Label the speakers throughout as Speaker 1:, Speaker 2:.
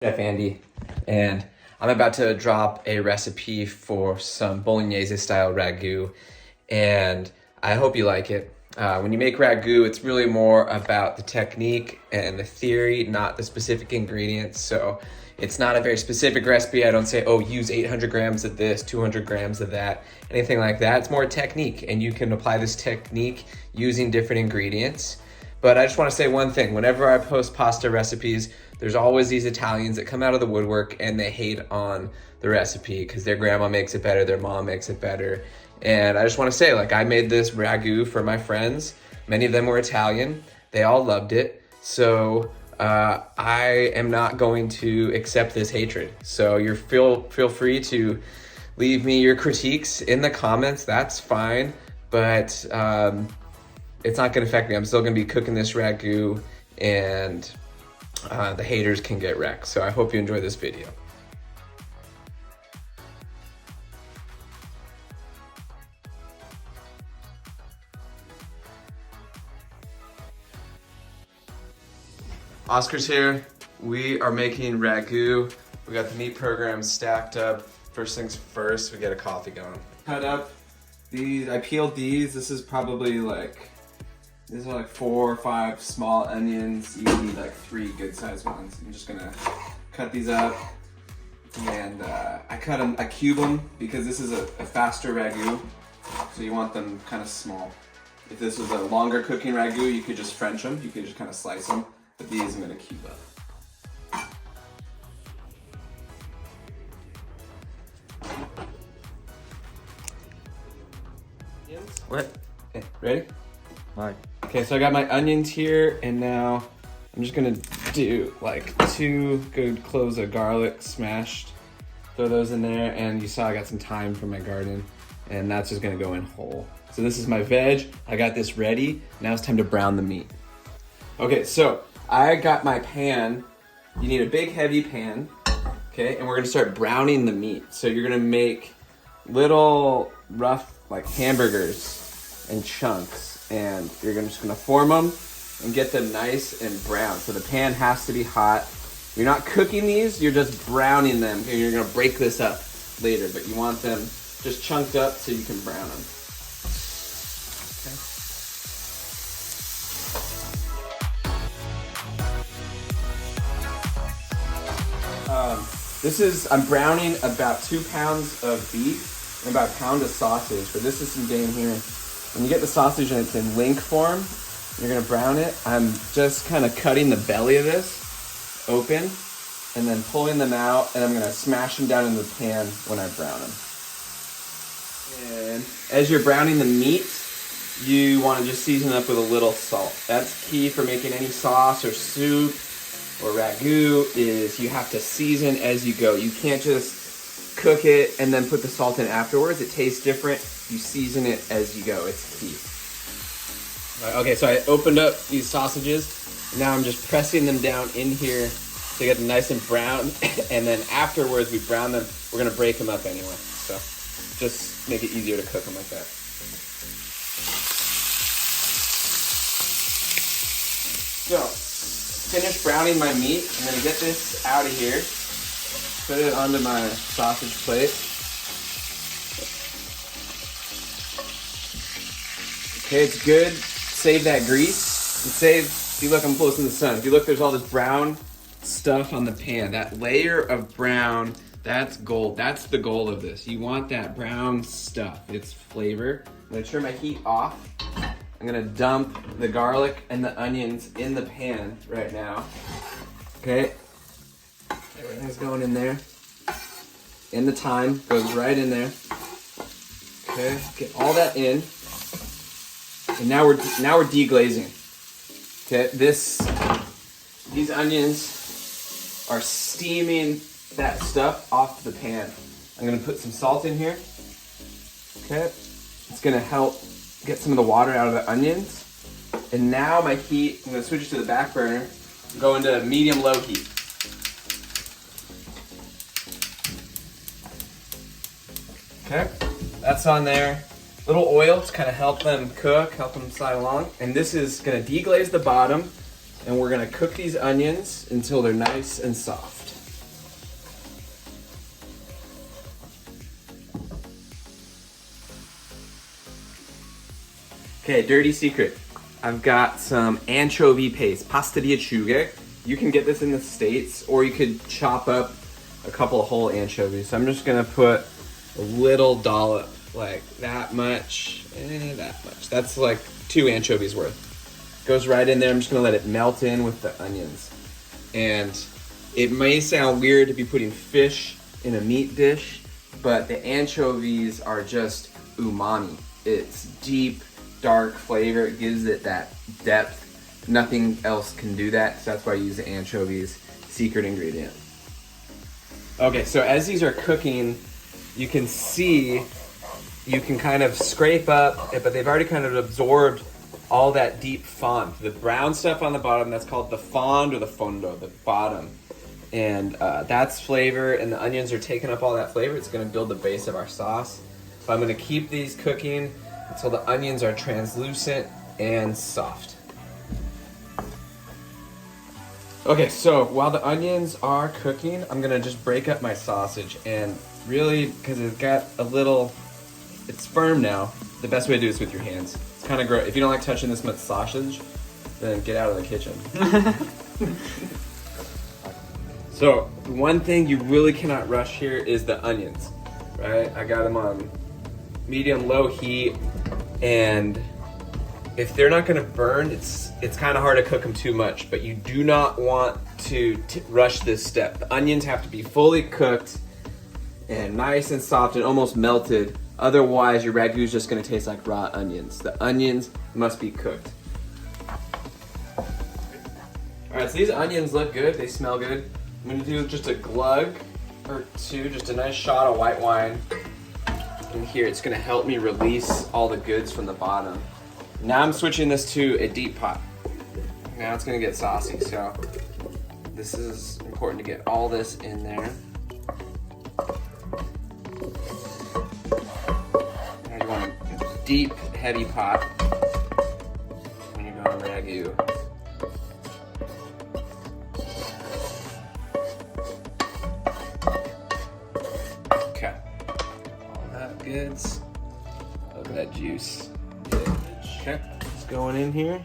Speaker 1: Chef Andy, and I'm about to drop a recipe for some Bolognese style ragu, and I hope you like it. When you make ragu, it's really more about the technique and the theory, not the specific ingredients. So it's not a very specific recipe. I don't say, oh, use 800 grams of this, 200 grams of that, anything like that. It's more technique, and you can apply this technique using different ingredients. But I just want to say one thing. Whenever I post pasta recipes, there's always these Italians that come out of the woodwork and they hate on the recipe because their grandma makes it better, their mom makes it better. And I just want to say, like, I made this ragu for my friends. Many of them were Italian. They all loved it. So I am not going to accept this hatred. So feel free to leave me your critiques in the comments. That's fine. But it's not going to affect me. I'm still going to be cooking this ragu, and the haters can get wrecked. So I hope you enjoy this video. Oscar's here. We are making ragu. We got the meat program stacked up. First things first, we get a coffee going. Cut up these, I peeled these. This is probably like, these are like 4 or 5 small onions. You need like 3 good sized ones. I'm just gonna cut these up, and I cut them, I cube them because this is a faster ragu, so you want them kind of small. If this was a longer cooking ragu, you could just French them. You could just kind of slice them, but these I'm gonna cube up. What? Okay, ready?
Speaker 2: All right.
Speaker 1: Okay, so I got my onions here, and now I'm just gonna do like 2 good cloves of garlic smashed. Throw those in there, and you saw I got some thyme from my garden, and that's just gonna go in whole. So this is my veg. I got this ready. Now it's time to brown the meat. Okay, so I got my pan. You need a big heavy pan, okay? And we're gonna start browning the meat. So you're gonna make little rough like hamburgers and chunks, and you're just gonna form them and get them nice and brown. So the pan has to be hot. You're not cooking these, you're just browning them, and you're gonna break this up later, but you want them just chunked up so you can brown them. I'm browning about 2 pounds of beef and about a pound of sausage, but this is some game here. When you get the sausage and it's in link form, you're gonna brown it. I'm just kind of cutting the belly of this open and then pulling them out, and I'm gonna smash them down in the pan when I brown them. And as you're browning the meat, you wanna just season it up with a little salt. That's key for making any sauce or soup or ragu, is you have to season as you go. You can't just cook it and then put the salt in afterwards. It tastes different. You season it as you go. It's key. Okay, so I opened up these sausages. Now I'm just pressing them down in here to get them nice and brown. And then afterwards we brown them. We're gonna break them up anyway. So just make it easier to cook them like that. So, finish browning my meat. I'm gonna get this out of here, put it onto my sausage plate. Okay, it's good. Save that grease. And if you look, I'm close to the sun. If you look, there's all this brown stuff on the pan. That layer of brown, that's gold. That's the goal of this. You want that brown stuff. It's flavor. I'm gonna turn my heat off. I'm gonna dump the garlic and the onions in the pan right now. Okay, everything's going in there. And the thyme goes right in there. Okay, get all that in. And now we're deglazing. Okay, these onions are steaming that stuff off the pan. I'm gonna put some salt in here. Okay, it's gonna help get some of the water out of the onions. And now my heat, I'm gonna switch it to the back burner, go into medium-low heat. Okay, that's on there. Little oil to kind of help them cook, help them slide along. And this is gonna deglaze the bottom, and we're gonna cook these onions until they're nice and soft. Okay, dirty secret. I've got some anchovy paste, pasta di acciughe. You can get this in the States, or you could chop up a couple of whole anchovies. So I'm just gonna put a little dollop, like that much, and that much. That's like 2 anchovies worth. Goes right in there. I'm just gonna let it melt in with the onions. And it may sound weird to be putting fish in a meat dish, but the anchovies are just umami. It's deep, dark flavor. It gives it that depth. Nothing else can do that, so that's why I use the anchovies, secret ingredient. Okay, so as these are cooking, you can see, you can kind of scrape up, but they've already kind of absorbed all that deep fond. The brown stuff on the bottom, that's called the fond or the fondo, the bottom. And that's flavor, and the onions are taking up all that flavor. It's gonna build the base of our sauce. So I'm gonna keep these cooking until the onions are translucent and soft. Okay, so while the onions are cooking, I'm gonna just break up my sausage, and really, because it's got a little, it's firm now, the best way to do this with your hands. It's kind of gross. If you don't like touching this much sausage, then get out of the kitchen. So one thing you really cannot rush here is the onions, right? I got them on medium-low heat, and if they're not gonna burn, it's kind of hard to cook them too much, but you do not want to rush this step. The onions have to be fully cooked and nice and soft and almost melted. Otherwise, your ragu is just gonna taste like raw onions. The onions must be cooked. All right, so these onions look good, they smell good. I'm gonna do just a glug or 2, just a nice shot of white wine in here. It's gonna help me release all the goods from the bottom. Now I'm switching this to a deep pot. Now it's gonna get saucy, so this is important to get all this in there. Now you want a deep, heavy pot when you're going ragu. Okay, all that goods. Look at that juice. Okay, it's going in here.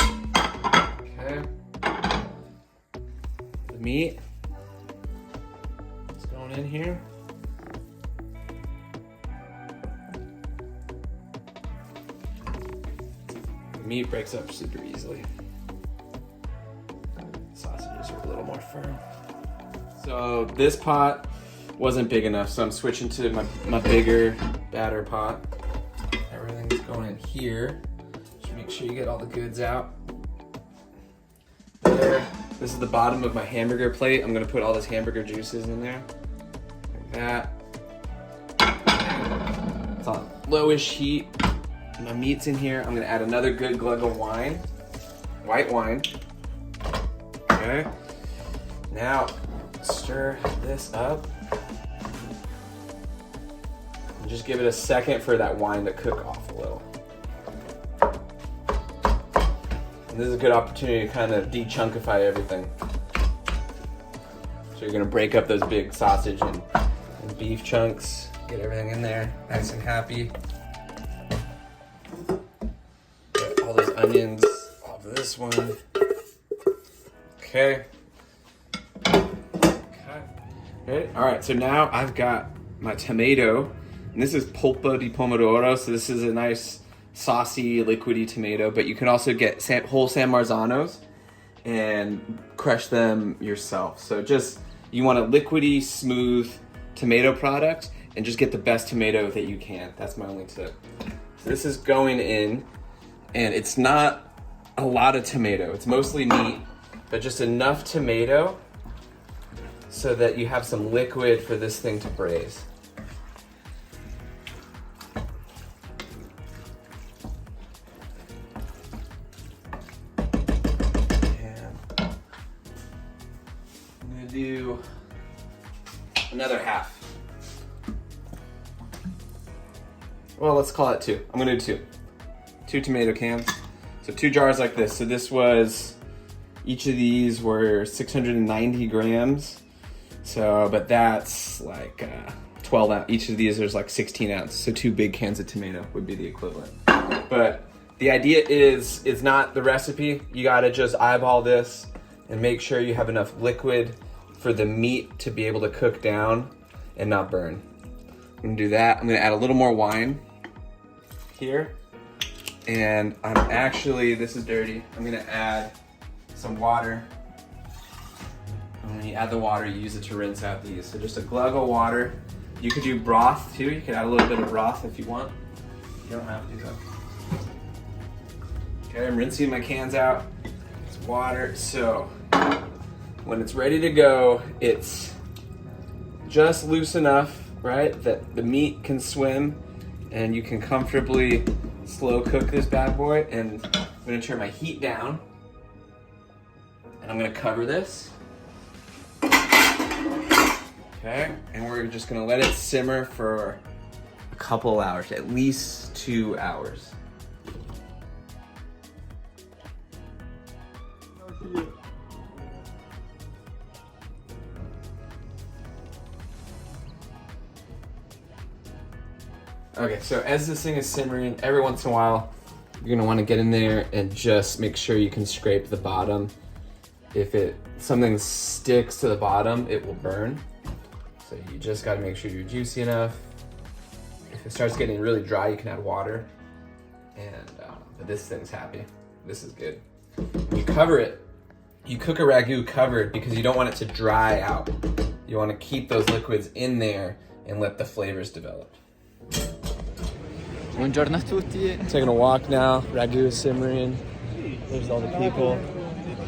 Speaker 1: Okay. The meat is going in here. The meat breaks up super easily. Sausages are a little more firm. So this pot wasn't big enough, so I'm switching to my bigger batter pot. Everything's going in here. Just make sure you get all the goods out. There. This is the bottom of my hamburger plate. I'm gonna put all those hamburger juices in there. Like that. It's on lowish heat. My meat's in here. I'm gonna add another good glug of wine. White wine. Okay. Now, stir this up. Just give it a second for that wine to cook off a little. And this is a good opportunity to kind of de-chunkify everything. So you're gonna break up those big sausage and beef chunks, get everything in there, nice and happy. Get all those onions off of this one. Okay. Okay. All right, so now I've got my tomato. And this is polpa di pomodoro, so this is a nice saucy, liquidy tomato, but you can also get whole San Marzanos and crush them yourself. So just, you want a liquidy, smooth tomato product, and just get the best tomato that you can. That's my only tip. So this is going in, and it's not a lot of tomato. It's mostly meat, but just enough tomato so that you have some liquid for this thing to braise. Do another half. Well, let's call it 2. I'm gonna do 2 tomato cans. So 2 jars like this. So this was, each of these were 690 grams. So, but that's like 12 ounce. Each of these is like 16 ounces, so 2 big cans of tomato would be the equivalent. But the idea is not the recipe. You gotta just eyeball this and make sure you have enough liquid for the meat to be able to cook down and not burn. I'm gonna do that. I'm gonna add a little more wine here. And I'm actually, this is dirty, I'm gonna add some water. And when you add the water, you use it to rinse out these. So just a glug of water. You could do broth too. You could add a little bit of broth if you want. You don't have to do that. Okay, I'm rinsing my cans out. It's water. So when it's ready to go, it's just loose enough, right, that the meat can swim and you can comfortably slow cook this bad boy. And I'm gonna turn my heat down and I'm gonna cover this. Okay, and we're just gonna let it simmer for a couple hours, at least 2 hours. Okay, so as this thing is simmering, every once in a while, you're gonna wanna get in there and just make sure you can scrape the bottom. If something sticks to the bottom, it will burn. So you just gotta make sure you're juicy enough. If it starts getting really dry, you can add water. And but this thing's happy. This is good. When you cover it, you cook a ragu covered because you don't want it to dry out. You wanna keep those liquids in there and let the flavors develop.
Speaker 2: Buongiorno a tutti.
Speaker 1: Taking a walk now, ragu is simmering. There's all the people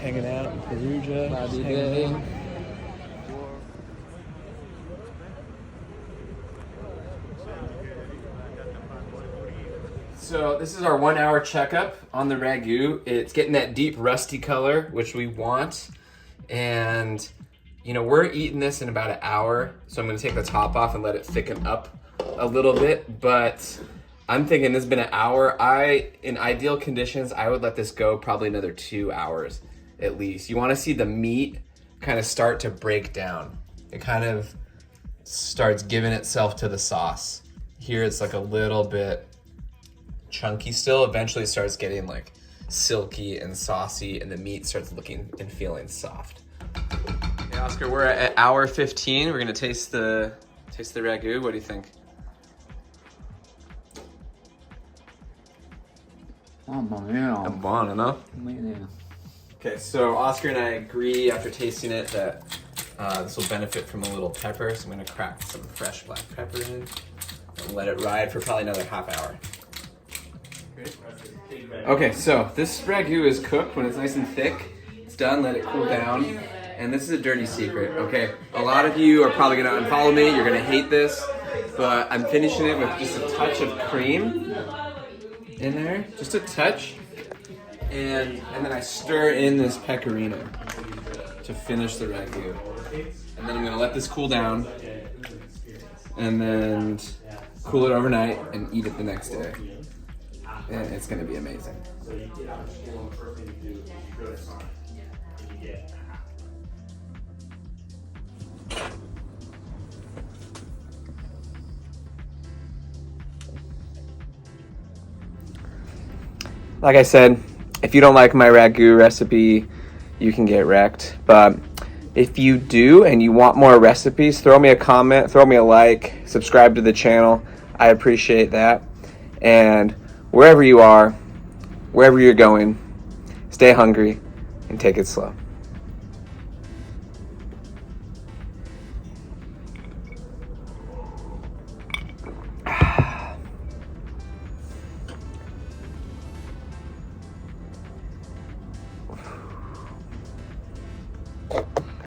Speaker 1: hanging out in Perugia. So this is our 1 hour checkup on the ragu. It's getting that deep rusty color, which we want. And you know, we're eating this in about an hour. So I'm gonna take the top off and let it thicken up a little bit. But I'm thinking this has been an hour. In ideal conditions, I would let this go probably another 2 hours at least. You wanna see the meat kind of start to break down. It kind of starts giving itself to the sauce. Here it's like a little bit chunky still. Eventually it starts getting like silky and saucy and the meat starts looking and feeling soft. Okay, Oscar, we're at hour 15. We're gonna taste the ragu. What do you think?
Speaker 2: Mamma mia.
Speaker 1: Buono, no? Okay, so Oscar and I agree after tasting it that this will benefit from a little pepper. So I'm gonna crack some fresh black pepper in and let it ride for probably another half hour. Okay, so this ragu is cooked when it's nice and thick. It's done, let it cool down. And this is a dirty secret, okay? A lot of you are probably gonna unfollow me, you're gonna hate this, but I'm finishing it with just a touch of cream in there, just a touch. And then I stir in this pecorino to finish the ragu. And then I'm gonna let this cool down and then cool it overnight and eat it the next day. And it's gonna be amazing. Like I said, if you don't like my ragu recipe, you can get wrecked. But if you do and you want more recipes, throw me a comment, throw me a like, subscribe to the channel. I appreciate that. And wherever you are, wherever you're going, stay hungry and take it slow.